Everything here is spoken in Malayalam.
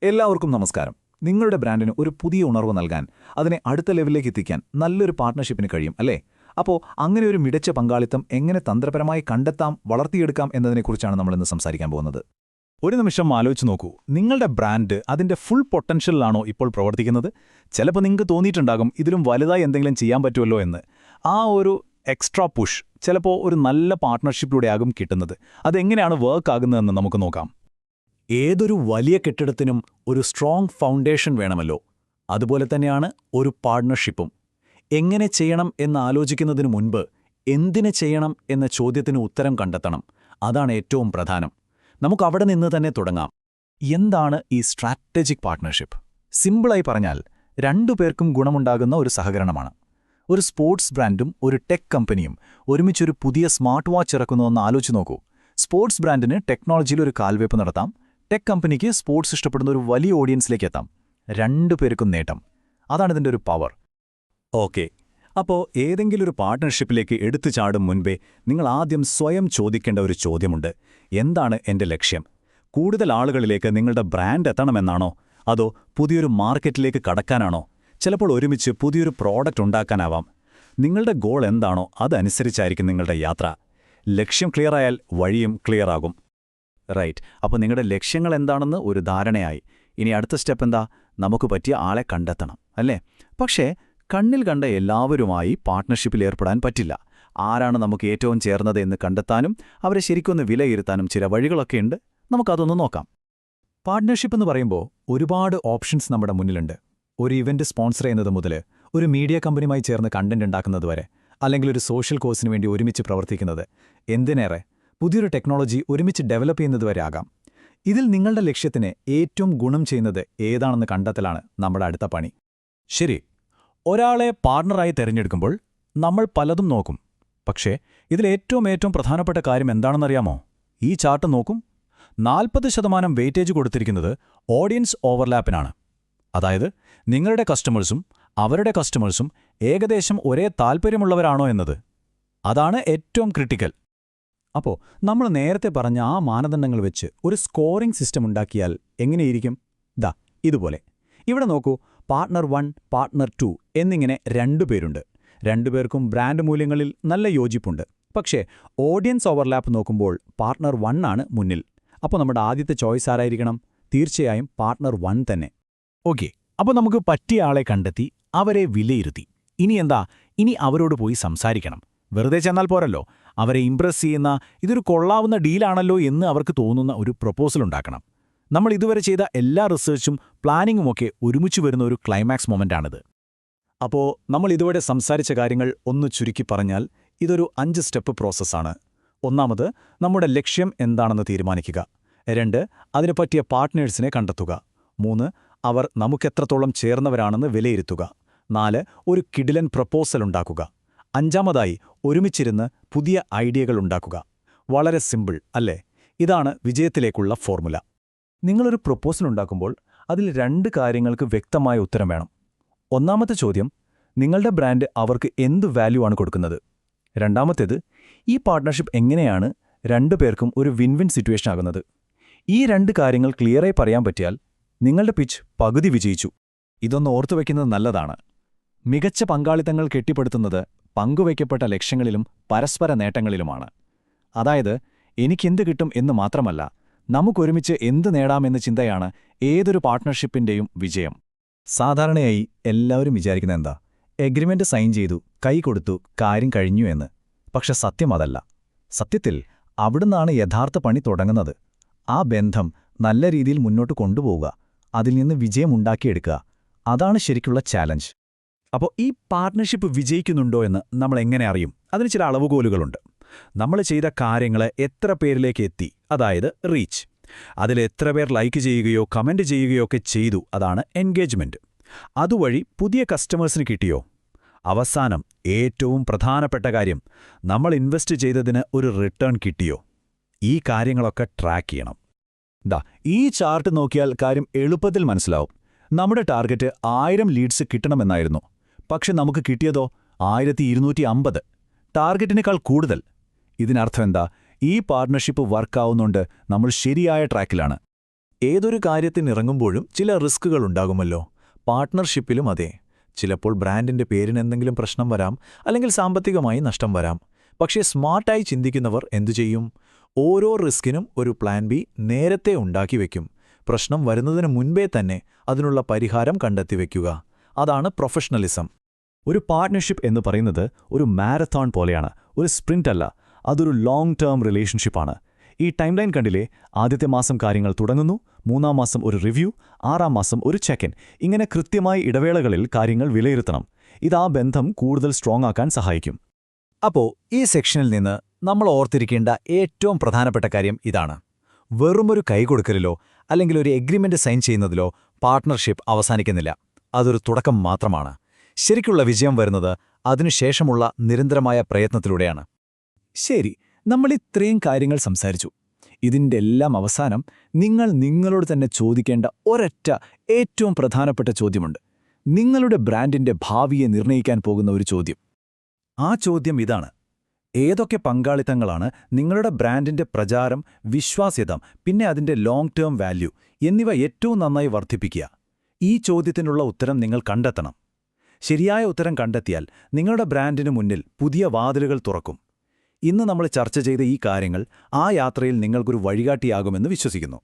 എല്ലാവർക്കും നമസ്കാരം. നിങ്ങളുടെ ബ്രാൻഡിന് ഒരു പുതിയ ഉണർവ് നൽകാൻ, അതിനെ അടുത്ത ലെവലിലേക്ക് എത്തിക്കാൻ നല്ലൊരു പാർട്ട്ണർഷിപ്പിന് കഴിയും, അല്ലേ? അപ്പോൾ അങ്ങനെ ഒരു മികച്ച പങ്കാളിത്തം എങ്ങനെ തന്ത്രപരമായി കണ്ടെത്താം, വളർത്തിയെടുക്കാം എന്നതിനെക്കുറിച്ചാണ് നമ്മളിന്ന് സംസാരിക്കാൻ പോകുന്നത്. ഒരു നിമിഷം ആലോചിച്ച് നോക്കൂ, നിങ്ങളുടെ ബ്രാൻഡ് അതിന്റെ ഫുൾ പൊട്ടൻഷ്യലിലാണോ ഇപ്പോൾ പ്രവർത്തിക്കുന്നത്? ചിലപ്പോൾ നിങ്ങൾക്ക് തോന്നിയിട്ടുണ്ടാകും ഇതിലും വലുതായി എന്തെങ്കിലും ചെയ്യാൻ പറ്റുമല്ലോ എന്ന്. ആ ഒരു എക്സ്ട്രാ പുഷ് ചിലപ്പോൾ ഒരു നല്ല പാർട്ട്ണർഷിപ്പിലൂടെയാകും കിട്ടുന്നത്. അതെങ്ങനെയാണ് വർക്ക് ആകുന്നതെന്ന് നമുക്ക് നോക്കാം. ഏതൊരു വലിയ കെട്ടിടത്തിനും ഒരു സ്ട്രോങ് ഫൗണ്ടേഷൻ വേണമല്ലോ. അതുപോലെ തന്നെയാണ് ഒരു പാർട്ട്ണർഷിപ്പും. എങ്ങനെ ചെയ്യണം എന്നാലോചിക്കുന്നതിനു മുൻപ് എന്തിനെ ചെയ്യണം എന്ന ചോദ്യത്തിന് ഉത്തരം കണ്ടെത്തണം. അതാണ് ഏറ്റവും പ്രധാനം. നമുക്കവിടെ നിന്ന് തന്നെ തുടങ്ങാം. എന്താണ് ഈ സ്ട്രാറ്റജിക് പാർട്ട്ണർഷിപ്പ്? സിമ്പിളായി പറഞ്ഞാൽ രണ്ടുപേർക്കും ഗുണമുണ്ടാകുന്ന ഒരു സഹകരണമാണ്. ഒരു സ്പോർട്സ് ബ്രാൻഡും ഒരു ടെക് കമ്പനിയും ഒരുമിച്ചൊരു പുതിയ സ്മാർട്ട് വാച്ച് ഇറക്കുന്നുവെന്ന് ആലോചിച്ച് നോക്കൂ. സ്പോർട്സ് ബ്രാൻഡിന് ടെക്നോളജിയിൽ ഒരു കാൽവയ്പ് നടത്താം. ടെക് കമ്പനിക്ക് സ്പോർട്സ് ഇഷ്ടപ്പെടുന്ന ഒരു വലിയ ഓഡിയൻസിലേക്ക് എത്താം. രണ്ടുപേർക്കും നേട്ടം. അതാണ് ഇതിൻ്റെ ഒരു പവർ. ഓക്കെ, അപ്പോൾ ഏതെങ്കിലും ഒരു പാർട്ട്ണർഷിപ്പിലേക്ക് എടുത്തു ചാടും മുൻപേ നിങ്ങൾ ആദ്യം സ്വയം ചോദിക്കേണ്ട ഒരു ചോദ്യമുണ്ട്. എന്താണ് എൻ്റെ ലക്ഷ്യം? കൂടുതൽ ആളുകളിലേക്ക് നിങ്ങളുടെ ബ്രാൻഡ് എത്തണമെന്നാണോ? അതോ പുതിയൊരു മാർക്കറ്റിലേക്ക് കടക്കാനാണോ? ചിലപ്പോൾ ഒരുമിച്ച് പുതിയൊരു പ്രോഡക്റ്റ് ഉണ്ടാക്കാനാവാം. നിങ്ങളുടെ ഗോൾ എന്താണോ അതനുസരിച്ചായിരിക്കും നിങ്ങളുടെ യാത്ര. ലക്ഷ്യം ക്ലിയറായാൽ വഴിയും ക്ലിയറാകും. റൈറ്റ്. അപ്പോൾ നിങ്ങളുടെ ലക്ഷ്യങ്ങൾ എന്താണെന്ന് ഒരു ധാരണയായി. ഇനി അടുത്ത സ്റ്റെപ്പ് എന്താ? നമുക്ക് പറ്റിയ ആളെ കണ്ടെത്തണം, അല്ലേ? പക്ഷേ കണ്ണിൽ കണ്ട എല്ലാവരുമായി പാർട്ട്ണർഷിപ്പിൽ ഏർപ്പെടാൻ പറ്റില്ല. ആരാണ് നമുക്ക് ഏറ്റവും ചേർന്നത് എന്ന് കണ്ടെത്താനും അവരെ ശരിക്കൊന്ന് വിലയിരുത്താനും ചില വഴികളൊക്കെയുണ്ട്. നമുക്കതൊന്ന് നോക്കാം. പാർട്ട്ണർഷിപ്പ് എന്ന് പറയുമ്പോൾ ഒരുപാട് ഓപ്ഷൻസ് നമ്മുടെ മുന്നിലുണ്ട്. ഒരു ഇവന്റ് സ്പോൺസർ ചെയ്യുന്നത് മുതൽ ഒരു മീഡിയ കമ്പനിയുമായി ചേർന്ന് കണ്ടന്റ് ഉണ്ടാക്കുന്നത് വരെ, അല്ലെങ്കിൽ ഒരു സോഷ്യൽ കോസിന് വേണ്ടി ഒരുമിച്ച് പ്രവർത്തിക്കുന്നത്, എന്തിനേറെ പുതിയൊരു ടെക്നോളജി ഒരുമിച്ച് ഡെവലപ്പ് ചെയ്യുന്നതുവരെ ആകാം. ഇതിൽ നിങ്ങളുടെ ലക്ഷ്യത്തിന് ഏറ്റവും ഗുണം ചെയ്യുന്നത് ഏതാണെന്ന് കണ്ടെത്തലാണ് നമ്മുടെ അടുത്ത പണി. ശരി, ഒരാളെ പാർട്ണറായി തിരഞ്ഞെടുക്കുമ്പോൾ നമ്മൾ പലതും നോക്കും. പക്ഷേ ഇതിലേറ്റവും പ്രധാനപ്പെട്ട കാര്യം എന്താണെന്നറിയാമോ? ഈ ചാർട്ട് നോക്കും. 40% വെയിറ്റേജ് കൊടുത്തിരിക്കുന്നത് ഓഡിയൻസ് ഓവർലാപ്പിനാണ്. അതായത് നിങ്ങളുടെ കസ്റ്റമേഴ്സും അവരുടെ കസ്റ്റമേഴ്സും ഏകദേശം ഒരേ താൽപ്പര്യമുള്ളവരാണോ എന്നത്. അതാണ് ഏറ്റവും ക്രിട്ടിക്കൽ. അപ്പോൾ നമ്മൾ നേരത്തെ പറഞ്ഞ ആ മാനദണ്ഡങ്ങൾ വെച്ച് ഒരു സ്കോറിംഗ് സിസ്റ്റം ഉണ്ടാക്കിയാൽ എങ്ങനെയിരിക്കും? ദാ ഇതുപോലെ. ഇവിടെ നോക്കൂ, പാർട്ട്ണർ 1, പാർട്ട്ണർ 2 എന്നിങ്ങനെ രണ്ടുപേരുണ്ട്. രണ്ടുപേർക്കും ബ്രാൻഡ് മൂല്യങ്ങളിൽ നല്ല യോജിപ്പുണ്ട്. പക്ഷേ ഓഡിയൻസ് ഓവർലാപ്പ് നോക്കുമ്പോൾ പാർട്ട്ണർ 1 ആണ് മുന്നിൽ. അപ്പോൾ നമ്മുടെ ആദ്യത്തെ ചോയ്സ് ആരായിരിക്കണം? തീർച്ചയായും പാർട്ട്ണർ 1 തന്നെ. ഓക്കെ, അപ്പോൾ നമുക്ക് പറ്റിയ ആളെ കണ്ടെത്തി, അവരെ വിലയിരുത്തി. ഇനി എന്താ? ഇനി അവരോട് പോയി സംസാരിക്കണം. വെറുതെ ചെന്നാൽ പോരല്ലോ. അവരെ ഇംപ്രസ് ചെയ്യുന്ന, ഇതൊരു കൊള്ളാവുന്ന ഡീലാണല്ലോ എന്ന് അവർക്ക് തോന്നുന്ന ഒരു പ്രൊപ്പോസൽ ഉണ്ടാക്കണം. നമ്മൾ ഇതുവരെ ചെയ്ത എല്ലാ റിസർച്ചും പ്ലാനിങ്ങുമൊക്കെ ഒരുമിച്ച് വരുന്ന ഒരു ക്ലൈമാക്സ് മൊമെന്റാണിത്. അപ്പോൾ നമ്മൾ ഇതുവരെ സംസാരിച്ച കാര്യങ്ങൾ ഒന്ന് ചുരുക്കി പറഞ്ഞാൽ ഇതൊരു 5 സ്റ്റെപ്പ് പ്രോസസ്സാണ്. ഒന്നാമത്, നമ്മുടെ ലക്ഷ്യം എന്താണെന്ന് തീരുമാനിക്കുക. 2, അതിന് പറ്റിയ പാർട്ട്നേഴ്സിനെ കണ്ടെത്തുക. 3, അവർ നമുക്കെത്രത്തോളം ചേർന്നവരാണെന്ന് വിലയിരുത്തുക. 4, ഒരു കിടിലൻ പ്രൊപ്പോസൽ ഉണ്ടാക്കുക. 5, ഒരുമിച്ചിരുന്ന് പുതിയ ഐഡിയകൾ ഉണ്ടാക്കുക. വളരെ സിമ്പിൾ അല്ലേ? ഇതാണ് വിജയത്തിലേക്കുള്ള ഫോർമുല. നിങ്ങളൊരു പ്രൊപ്പോസൽ ഉണ്ടാക്കുമ്പോൾ അതിൽ 2 കാര്യങ്ങൾക്ക് വ്യക്തമായ ഉത്തരം വേണം. ഒന്നാമത്തെ ചോദ്യം, നിങ്ങളുടെ ബ്രാൻഡ് അവർക്ക് എന്ത് വാല്യൂ ആണ് കൊടുക്കുന്നത്? രണ്ടാമത്തേത്, ഈ പാർട്ട്ണർഷിപ്പ് എങ്ങനെയാണ് രണ്ടുപേർക്കും ഒരു വിൻ-വിൻ സിറ്റുവേഷൻ ആകുന്നത്? ഈ 2 കാര്യങ്ങൾ ക്ലിയറായി പറയാൻ പറ്റിയാൽ നിങ്ങളുടെ പിച്ച് പകുതി വിജയിച്ചു. ഇതൊന്ന് ഓർത്തുവെക്കുന്നത് നല്ലതാണ്. മികച്ച പങ്കാളിത്തങ്ങൾ കെട്ടിപ്പടുത്തുന്നത് പങ്കുവയ്ക്കപ്പെട്ട ലക്ഷ്യങ്ങളിലും പരസ്പര നേട്ടങ്ങളിലുമാണ്. അതായത് എനിക്കെന്ത് കിട്ടും എന്ന് മാത്രമല്ല, നമുക്കൊരുമിച്ച് എന്ത് നേടാമെന്ന ചിന്തയാണ് ഏതൊരു പാർട്ട്ണർഷിപ്പിന്റെയും വിജയം. സാധാരണയായി എല്ലാവരും വിചാരിക്കുന്നത് എന്താ? എഗ്രിമെന്റ് സൈൻ ചെയ്തു, കൈ കൊടുത്തു, കാര്യം കഴിഞ്ഞു എന്ന്. പക്ഷെ സത്യം അതല്ല. സത്യത്തിൽ അവിടുന്നാണ് യഥാർത്ഥ പണി തുടങ്ങുന്നത്. ആ ബന്ധം നല്ല രീതിയിൽ മുന്നോട്ട് കൊണ്ടുപോവുക, അതിൽ നിന്ന് വിജയമുണ്ടാക്കിയെടുക്കുക, അതാണ് ശരിക്കുള്ള ചാലഞ്ച്. അപ്പോൾ ഈ പാർട്ട്ണർഷിപ്പ് വിജയിക്കുന്നുണ്ടോ എന്ന് നമ്മൾ എങ്ങനെ അറിയും? അതിന് ചില അളവുകോലുകളുണ്ട്. നമ്മൾ ചെയ്ത കാര്യങ്ങൾ എത്ര പേരിലേക്ക് എത്തി, അതായത് റീച്ച്. അതിൽ എത്ര പേർ ലൈക്ക് ചെയ്യുകയോ കമന്റ് ചെയ്യുകയോ ഒക്കെ ചെയ്തു, അതാണ് എൻഗേജ്മെന്റ്. അതുവഴി പുതിയ കസ്റ്റമേഴ്സിന് കിട്ടിയോ? അവസാനം ഏറ്റവും പ്രധാനപ്പെട്ട കാര്യം, നമ്മൾ ഇൻവെസ്റ്റ് ചെയ്തതിന് ഒരു റിട്ടേൺ കിട്ടിയോ? ഈ കാര്യങ്ങളൊക്കെ ട്രാക്ക് ചെയ്യണം. ഈ ചാർട്ട് നോക്കിയാൽ കാര്യം എളുപ്പത്തിൽ മനസ്സിലാവും. നമ്മുടെ ടാർഗറ്റ് 1000 ലീഡ്സ് കിട്ടണമെന്നായിരുന്നു. പക്ഷെ നമുക്ക് കിട്ടിയതോ 1250. ടാർഗറ്റിനേക്കാൾ കൂടുതൽ. ഇതിനർത്ഥം എന്താ? ഈ പാർട്ട്ണർഷിപ്പ് വർക്കാവുന്നുണ്ട്, നമ്മൾ ശരിയായ ട്രാക്കിലാണ്. ഏതൊരു കാര്യത്തിനിറങ്ങുമ്പോഴും ചില റിസ്കുകൾ ഉണ്ടാകുമല്ലോ. പാർട്ട്ണർഷിപ്പിലും അതെ. ചിലപ്പോൾ ബ്രാൻഡിന്റെ പേരിന് എന്തെങ്കിലും പ്രശ്നം വരാം, അല്ലെങ്കിൽ സാമ്പത്തികമായി നഷ്ടം വരാം. പക്ഷേ സ്മാർട്ടായി ചിന്തിക്കുന്നവർ എന്തു ചെയ്യും? ഓരോ റിസ്കിനും ഒരു പ്ലാൻ ബി നേരത്തെ ഉണ്ടാക്കി വയ്ക്കും. പ്രശ്നം വരുന്നതിന് മുൻപേ തന്നെ അതിനുള്ള പരിഹാരം കണ്ടെത്തിവെക്കുക. അതാണ് പ്രൊഫഷണലിസം. ഒരു പാർട്ട്ണർഷിപ്പ് എന്ന് പറയുന്നത് ഒരു മാരത്തോൺ പോലെയാണ്, ഒരു സ്പ്രിന്റ് അല്ല. അതൊരു ലോങ് ടേം റിലേഷൻഷിപ്പാണ്. ഈ ടൈംലൈൻ കണ്ടില്ലേ? ആദ്യത്തെ മാസം കാര്യങ്ങൾ തുടങ്ങുന്നു, 3-ാം മാസം ഒരു റിവ്യൂ, 6-ാം മാസം ഒരു ചെക്ക് ഇൻ. ഇങ്ങനെ കൃത്യമായി ഇടവേളകളിൽ കാര്യങ്ങൾ വിലയിരുത്തണം. ഇത് ആ ബന്ധം കൂടുതൽ സ്ട്രോങ് ആക്കാൻ സഹായിക്കും. അപ്പോ ഈ സെക്ഷനിൽ നിന്ന് നമ്മൾ ഓർത്തിരിക്കേണ്ട ഏറ്റവും പ്രധാനപ്പെട്ട കാര്യം ഇതാണ്: വെറുമൊരു കൈകൊടുക്കലിലോ അല്ലെങ്കിൽ ഒരു എഗ്രിമെന്റ് സൈൻ ചെയ്യുന്നതിലോ പാർട്ട്ണർഷിപ്പ് അവസാനിക്കുന്നില്ല. അതൊരു തുടക്കം മാത്രമാണ്. ശരിക്കുള്ള വിജയം വരുന്നത് അതിനുശേഷമുള്ള നിരന്തരമായ പ്രയത്നത്തിലൂടെയാണ്. ശരി, നമ്മൾ ഇത്രയും കാര്യങ്ങൾ സംസാരിച്ചു. ഇതിൻ്റെ എല്ലാം അവസാനം നിങ്ങൾ നിങ്ങളോട് തന്നെ ചോദിക്കേണ്ട ഒരൊറ്റ ഏറ്റവും പ്രധാനപ്പെട്ട ചോദ്യമുണ്ട്. നിങ്ങളുടെ ബ്രാൻഡിന്റെ ഭാവിയെ നിർണ്ണയിക്കാൻ പോകുന്ന ഒരു ചോദ്യം. ആ ചോദ്യം ഇതാണ്: ഏതൊക്കെ പങ്കാളിത്തങ്ങളാണ് നിങ്ങളുടെ ബ്രാൻഡിന്റെ പ്രചാരം, വിശ്വാസ്യത, പിന്നെ അതിന്റെ ലോങ് ടേം വാല്യൂ എന്നിവ ഏറ്റവും നന്നായി വർദ്ധിപ്പിക്കുക? ഈ ചോദ്യത്തിനുള്ള ഉത്തരം നിങ്ങൾ കണ്ടെത്തണം. ശരിയായ ഉത്തരം കണ്ടെത്തിയാൽ നിങ്ങളുടെ ബ്രാൻഡിനു മുന്നിൽ പുതിയ വാതിലുകൾ തുറക്കും. ഇന്ന് നമ്മൾ ചർച്ച ചെയ്ത ഈ കാര്യങ്ങൾ ആ യാത്രയിൽ നിങ്ങൾക്കൊരു വഴികാട്ടിയാകുമെന്ന് വിശ്വസിക്കുന്നു.